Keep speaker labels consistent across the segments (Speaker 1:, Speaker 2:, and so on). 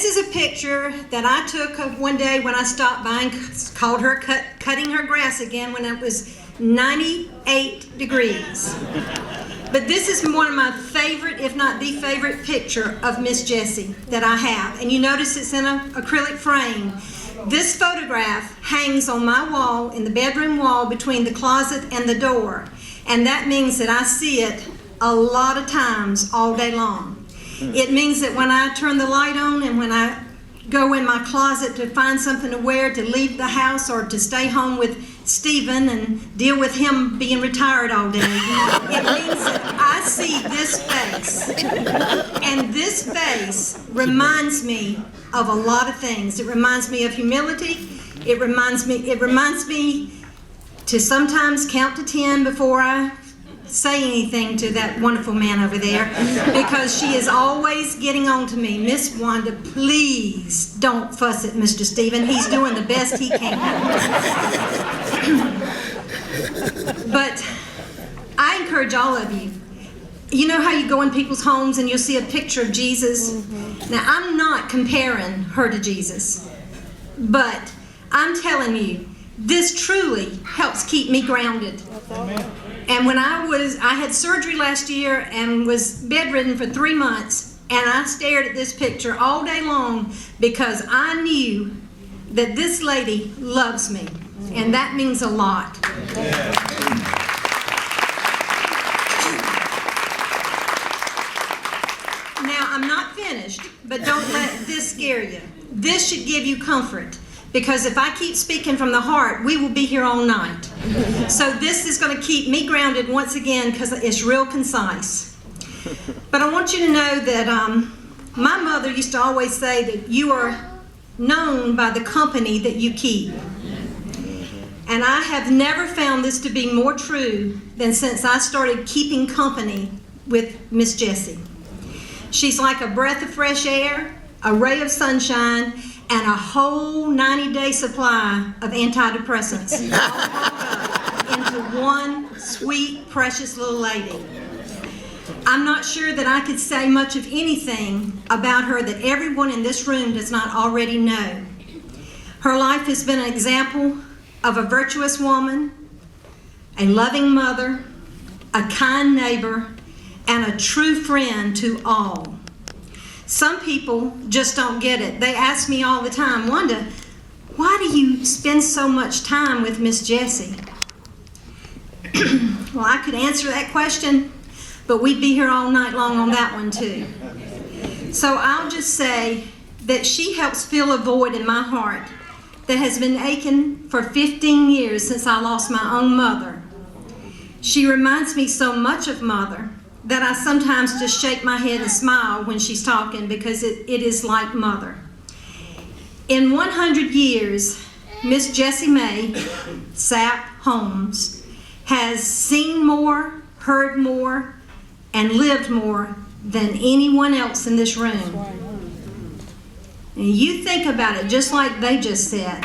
Speaker 1: This is a picture that I took of one day when I stopped by and called her cutting her grass again when it was 98 degrees. But this is one of my favorite, if not the favorite picture of Miss Jessie that I have. And you notice it's in an acrylic frame. This photograph hangs on my wall, in the bedroom wall between the closet and the door. And that means that I see it a lot of times all day long. It means that when I turn the light on and when I go in my closet to find something to wear, to leave the house, or to stay home with Stephen and deal with him being retired all day, it means that I see this face. And this face reminds me of a lot of things. It reminds me of humility. It reminds me to sometimes count to 10 before I say anything to that wonderful man over there, because she is always getting on to me. Miss Wanda, please don't fuss at Mr. Stephen. He's doing the best he can. But I encourage all of you. You know how you go in people's homes and you'll see a picture of Jesus? Now, I'm not comparing her to Jesus, but I'm telling you, this truly helps keep me grounded. Amen. And when I had surgery last year and was bedridden for 3 months, and I stared at this picture all day long because I knew that this lady loves me, and that means a lot. Now, I'm not finished, but don't let this scare you. This should give you comfort. Because if I keep speaking from the heart, we will be here all night. So this is going to keep me grounded once again because it's real concise. But I want you to know that my mother used to always say that you are known by the company that you keep. And I have never found this to be more true than since I started keeping company with Miss Jessie. She's like a breath of fresh air, a ray of sunshine, and a whole 90-day supply of antidepressants all into one sweet, precious little lady. I'm not sure that I could say much of anything about her that everyone in this room does not already know. Her life has been an example of a virtuous woman, a loving mother, a kind neighbor, and a true friend to all. Some people just don't get it. They ask me all the time, Wanda, why do you spend so much time with Miss Jessie? Well, I could answer that question, but we'd be here all night long on that one too. So I'll just say that she helps fill a void in my heart that has been aching for 15 years since I lost my own mother. She reminds me so much of Mother that I sometimes just shake my head and smile when she's talking, because it is like Mother. In 100 years, Miss Jessie May Sapp Holmes has seen more, heard more, and lived more than anyone else in this room. And you think about it, just like they just said.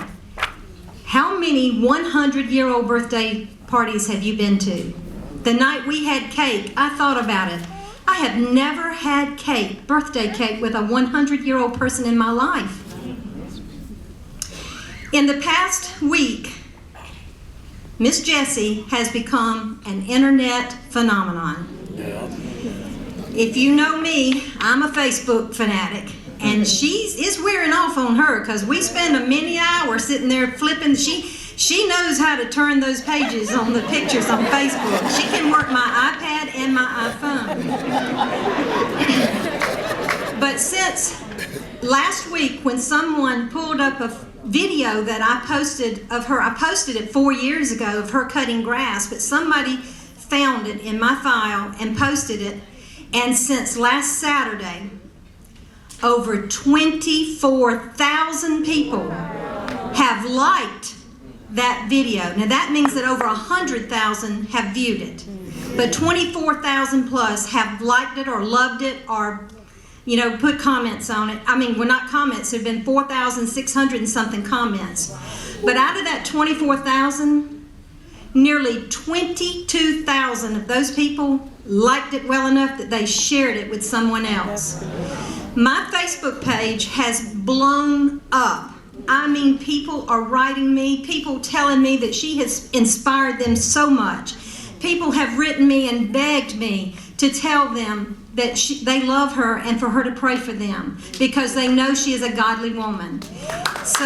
Speaker 1: How many 100-year-old birthday parties have you been to? The night we had cake, I thought about it. I have never had cake, birthday cake, with a 100-year-old person in my life. In the past week, Miss Jessie has become an internet phenomenon. If you know me, I'm a Facebook fanatic, and it's wearing off on her because we spend a many hours sitting there flipping. She knows how to turn those pages on the pictures on Facebook. She can work my iPad and my iPhone. But since last week, when someone pulled up a video that I posted of her, I posted it 4 years ago of her cutting grass, but somebody found it in my file and posted it. And since last Saturday, over 24,000 people have liked that video. Now that means that over 100,000 have viewed it, but 24,000 plus have liked it or loved it or, put comments on it. I mean, well, not comments. There have been 4,600 and something comments. But out of that 24,000, nearly 22,000 of those people liked it well enough that they shared it with someone else. My Facebook page has blown up. I mean, people are writing me, people telling me that she has inspired them so much. People have written me and begged me to tell them that they love her and for her to pray for them because they know she is a godly woman. So,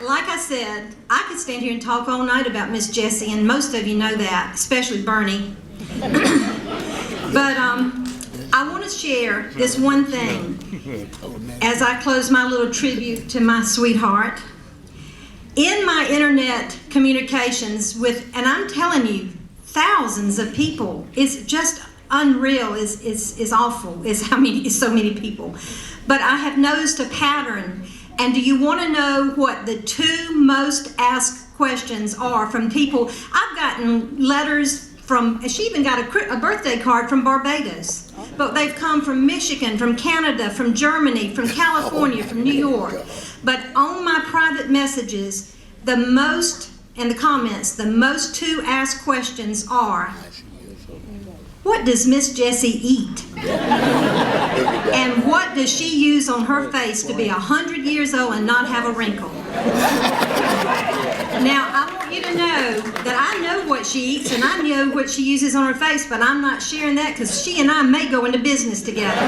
Speaker 1: like I said, I could stand here and talk all night about Miss Jessie, and most of you know that, especially Bernie. But I want to share this one thing as I close my little tribute to my sweetheart. In my internet communications with, and I'm telling you, thousands of people, it's just unreal, is awful, is how many, so many people. But I have noticed a pattern. And do you want to know what the 2 most asked questions are from people? I've gotten letters from, and she even got a birthday card from Barbados. But they've come from Michigan, from Canada, from Germany, from California, from New York. But on my private messages, the most, in the comments, the most 2 asked questions are, what does Miss Jessie eat? And what does she use on her face to be 100 years old and not have a wrinkle? Now, I want you to know that I know what she eats and I know what she uses on her face, but I'm not sharing that because she and I may go into business together.